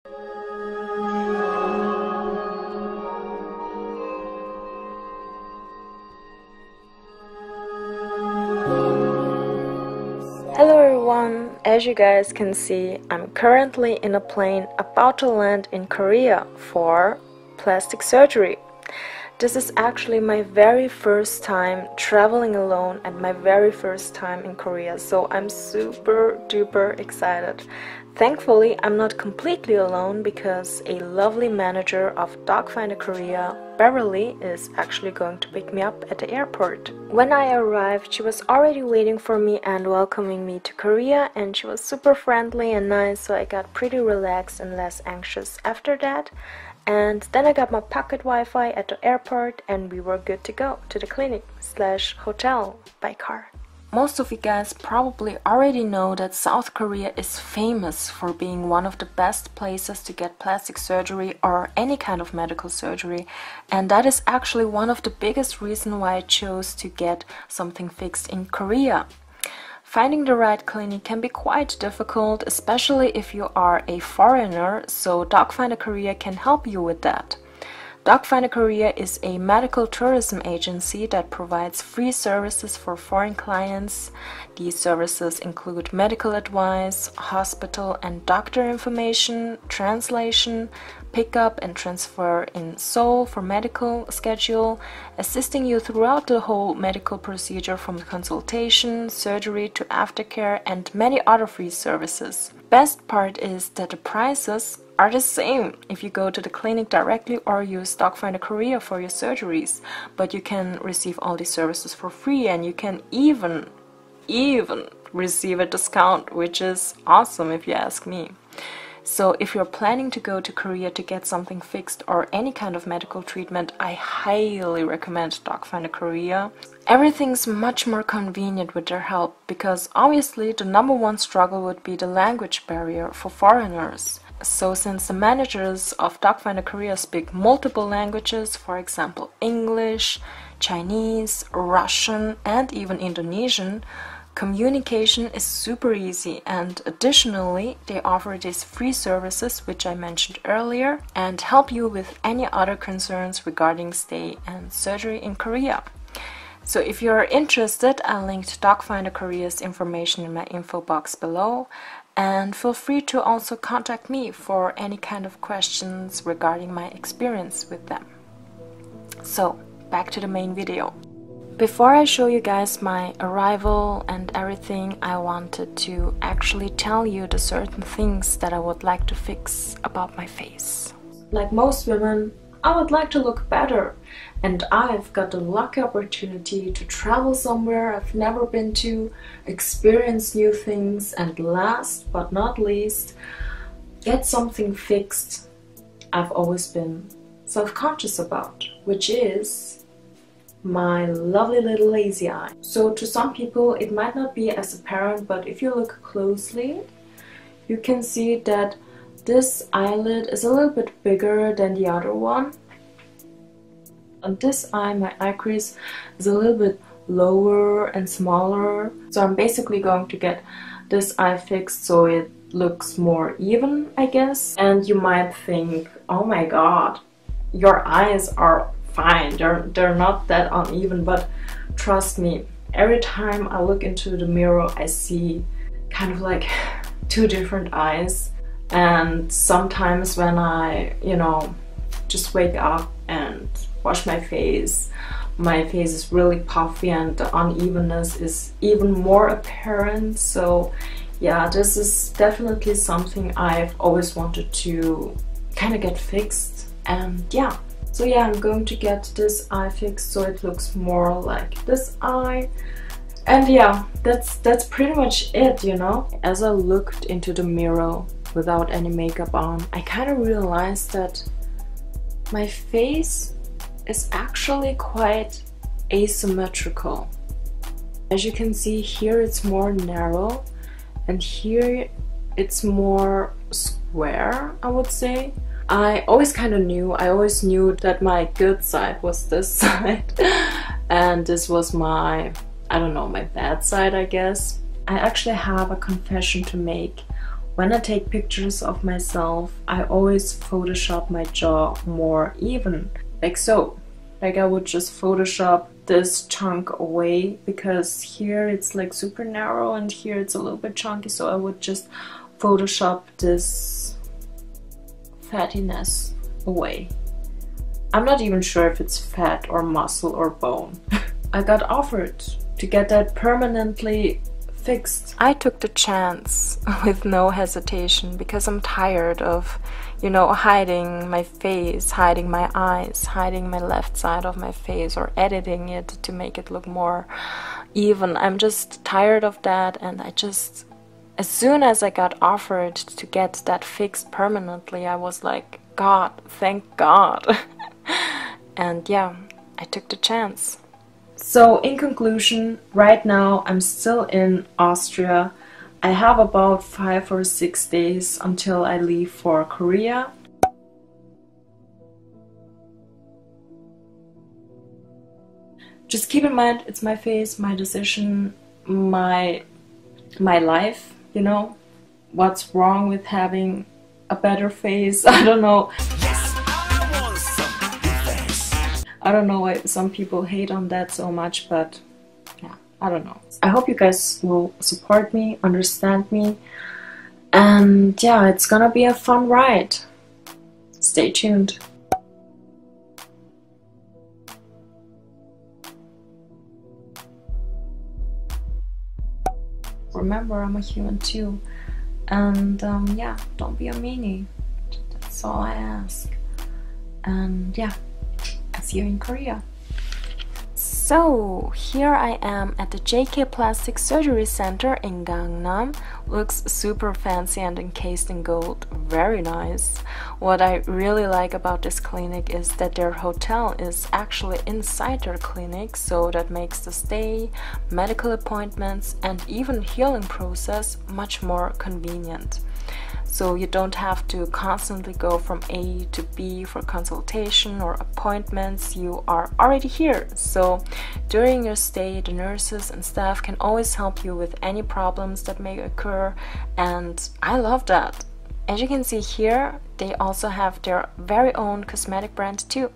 Hello everyone, as you guys can see, I'm currently in a plane about to land in Korea for plastic surgery. This is actually my very first time traveling alone and my very first time in Korea, so I'm super duper excited. Thankfully, I'm not completely alone because a lovely manager of Docfinderkorea, Beverly, is actually going to pick me up at the airport. When I arrived, she was already waiting for me and welcoming me to Korea, and she was super friendly and nice, so I got pretty relaxed and less anxious after that. And then I got my pocket Wi-Fi at the airport and we were good to go to the clinic/hotel by car. Most of you guys probably already know that South Korea is famous for being one of the best places to get plastic surgery or any kind of medical surgery, and that is actually one of the biggest reasons why I chose to get something fixed in Korea. Finding the right clinic can be quite difficult, especially if you are a foreigner, so Docfinderkorea can help you with that. Docfinderkorea is a medical tourism agency that provides free services for foreign clients. These services include medical advice, hospital and doctor information, translation, pickup and transfer in Seoul for medical schedule, assisting you throughout the whole medical procedure from consultation, surgery to aftercare, and many other free services. Best part is that the prices are the same if you go to the clinic directly or use Docfinderkorea for your surgeries, but you can receive all these services for free, and you can even receive a discount, which is awesome if you ask me. So if you're planning to go to Korea to get something fixed or any kind of medical treatment, I highly recommend Docfinderkorea. Everything's much more convenient with their help, because obviously the #1 struggle would be the language barrier for foreigners. So since the managers of Docfinderkorea speak multiple languages, for example English, Chinese, Russian and even Indonesian, communication is super easy, and additionally they offer these free services which I mentioned earlier and help you with any other concerns regarding stay and surgery in Korea. So if you're interested, I'll link to Docfinderkorea's information in my info box below, and feel free to also contact me for any kind of questions regarding my experience with them. So back to the main video. Before I show you guys my arrival and everything, I wanted to actually tell you the certain things that I would like to fix about my face. Like most women, I would like to look better, and I've got the lucky opportunity to travel somewhere I've never been to, experience new things, and last but not least, get something fixed I've always been self-conscious about, which is my lovely little lazy eye. So to some people it might not be as apparent, but if you look closely you can see that this eyelid is a little bit bigger than the other one. On this eye, my eye crease is a little bit lower and smaller, so I'm basically going to get this eye fixed so it looks more even, I guess. And you might think, oh my god, your eyes are fine, they're not that uneven, but trust me, every time I look into the mirror I see kind of like two different eyes. And sometimes when I, just wake up and wash my face is really puffy and the unevenness is even more apparent. So yeah, this is definitely something I've always wanted to kind of get fixed. And yeah, so yeah, I'm going to get this eye fixed so it looks more like this eye. And yeah, that's pretty much it, As I looked into the mirror without any makeup on, I kind of realized that my face is actually quite asymmetrical. As you can see, here it's more narrow and here it's more square, I would say. I always knew that my good side was this side and this was my, I don't know, my bad side, I guess. I actually have a confession to make. when I take pictures of myself, I always Photoshop my jaw more even, like so. Like I would just Photoshop this chunk away, because here it's like super narrow and here it's a little bit chunky, so I would just Photoshop this fattiness away. I'm not even sure if it's fat or muscle or bone. I got offered to get that permanently fixed. I took the chance with no hesitation, because I'm tired of, you know, hiding my face, hiding my eyes, hiding my left side of my face, or editing it to make it look more even. I'm just tired of that, and I just, as soon as I got offered to get that fixed permanently, I was like, God, thank God. And yeah, I took the chance. So in conclusion, right now I'm still in Austria. I have about 5 or 6 days until I leave for Korea. Just keep in mind, it's my face, my decision, my life, you know. What's wrong with having a better face? I don't know. I don't know why some people hate on that so much, but yeah, I don't know. I hope you guys will support me, understand me, and yeah, it's gonna be a fun ride. Stay tuned. Remember, I'm a human too, and yeah, don't be a meanie. That's all I ask. And yeah, I'll see you in Korea. So here I am at the JK Plastic Surgery Center in Gangnam. Looks super fancy and encased in gold. Very nice. What I really like about this clinic is that their hotel is actually inside their clinic, so that makes the stay, medical appointments, and even healing process much more convenient. So you don't have to constantly go from A to B for consultation or appointments. You are already here. So during your stay, the nurses and staff can always help you with any problems that may occur, and I love that. As you can see here, they also have their very own cosmetic brand too.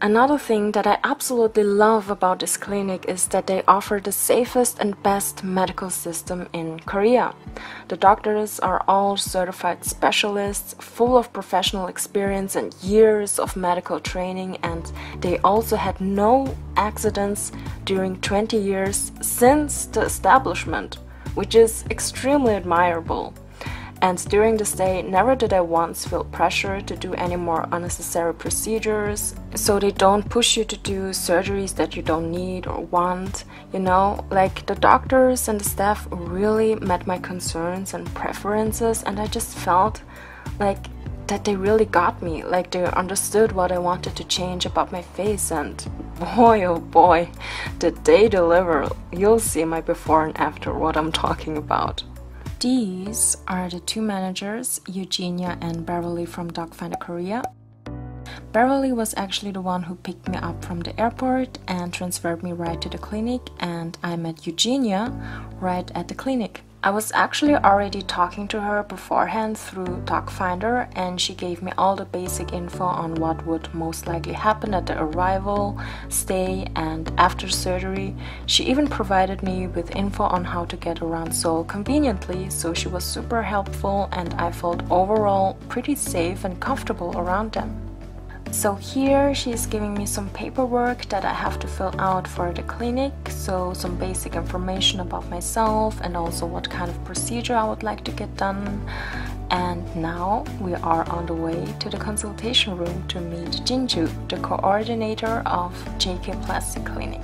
Another thing that I absolutely love about this clinic is that they offer the safest and best medical system in Korea. The doctors are all certified specialists, full of professional experience and years of medical training, and they also had no accidents during 20 years since the establishment, which is extremely admirable. And during the stay, never did I once feel pressure to do any more unnecessary procedures, so they don't push you to do surgeries that you don't need or want, you know. Like, the doctors and the staff really met my concerns and preferences, and I just felt like that they really got me, like they understood what I wanted to change about my face, and boy oh boy, did they deliver. You'll see my before and after what I'm talking about. These are the two managers, Eugenia and Beverly from Docfinderkorea. Beverly was actually the one who picked me up from the airport and transferred me right to the clinic, and I met Eugenia right at the clinic. I was actually already talking to her beforehand through Docfinder, and she gave me all the basic info on what would most likely happen at the arrival, stay, and after surgery. She even provided me with info on how to get around Seoul conveniently, so she was super helpful, and I felt overall pretty safe and comfortable around them. So here she's giving me some paperwork that I have to fill out for the clinic, so some basic information about myself and also what kind of procedure I would like to get done. And now we are on the way to the consultation room to meet Jinju, the coordinator of JK Plastic Clinic.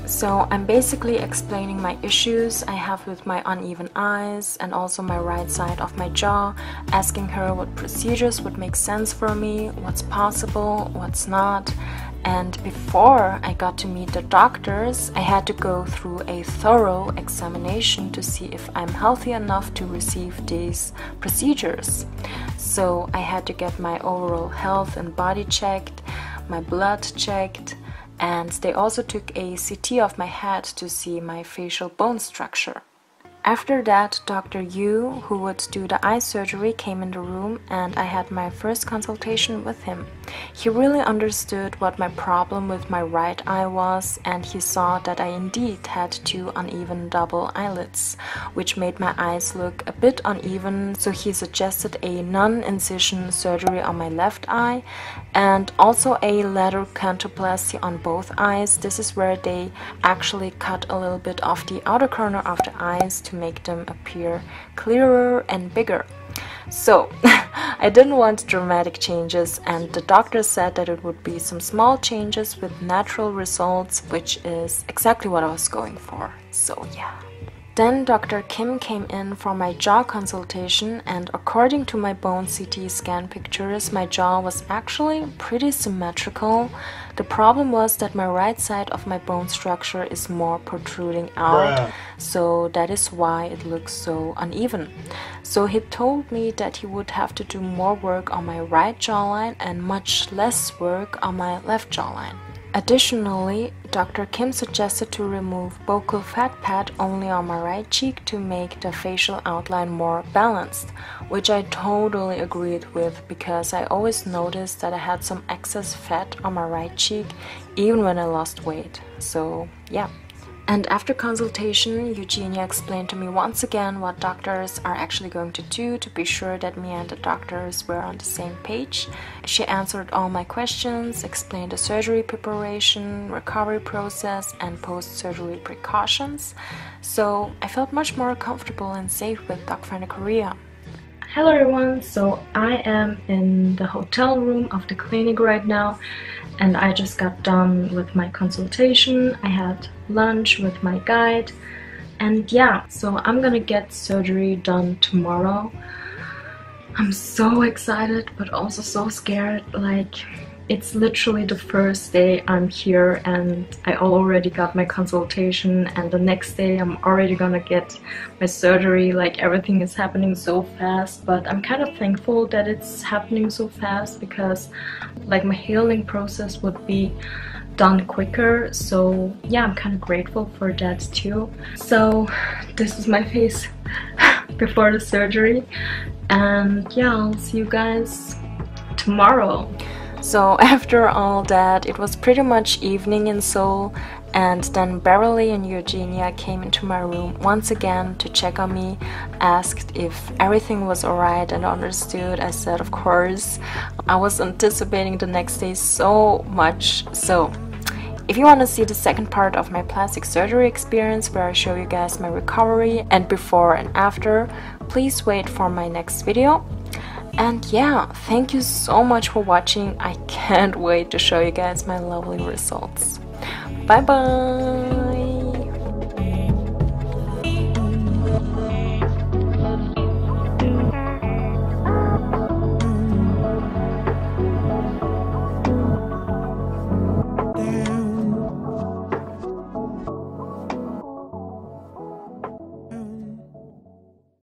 So I'm basically explaining my issues I have with my uneven eyes and also my right side of my jaw, asking her what procedures would make sense for me, what's possible, what's not. And before I got to meet the doctors, I had to go through a thorough examination to see if I'm healthy enough to receive these procedures. So I had to get my overall health and body checked, my blood checked, and they also took a CT of my head to see my facial bone structure. After that, Dr. Yu, who would do the eye surgery, came in the room and I had my first consultation with him. He really understood what my problem with my right eye was, and he saw that I indeed had 2 uneven double eyelids, which made my eyes look a bit uneven, so he suggested a non-incision surgery on my left eye and also a lateral canthoplasty on both eyes. This is where they actually cut a little bit off the outer corner of the eyes to make them appear clearer and bigger. So I didn't want dramatic changes, and the doctor said that it would be some small changes with natural results, which is exactly what I was going for. So yeah. Then Dr. Kim came in for my jaw consultation, and according to my bone CT scan pictures, my jaw was actually pretty symmetrical. The problem was that my right side of my bone structure is more protruding out, so that is why it looks so uneven. So he told me that he would have to do more work on my right jawline and much less work on my left jawline. Additionally, Dr. Kim suggested to remove buccal fat pad only on my right cheek to make the facial outline more balanced, which I totally agreed with because I always noticed that I had some excess fat on my right cheek even when I lost weight. So yeah. And after consultation, Eugenia explained to me once again what doctors are actually going to do to be sure that me and the doctors were on the same page. She answered all my questions, explained the surgery preparation, recovery process, and post-surgery precautions. So I felt much more comfortable and safe with Docfinderkorea. Hello everyone, so I am in the hotel room of the clinic right now, and I just got done with my consultation. I had lunch with my guide, and yeah, so I'm gonna get surgery done tomorrow. I'm so excited but also so scared. Like, it's literally the first day I'm here and I already got my consultation, and the next day I'm already gonna get my surgery. Like, everything is happening so fast, but I'm kind of thankful that it's happening so fast because like my healing process would be done quicker. So yeah, I'm kind of grateful for that too. So this is my face before the surgery, and yeah, I'll see you guys tomorrow. So after all that, it was pretty much evening in Seoul, and then Beverly and Eugenia came into my room once again to check on me, asked if everything was alright, and understood. I said of course. I was anticipating the next day so much. So if you want to see the second part of my plastic surgery experience, where I show you guys my recovery and before and after, please wait for my next video. And yeah, thank you so much for watching. I can't wait to show you guys my lovely results. Bye bye!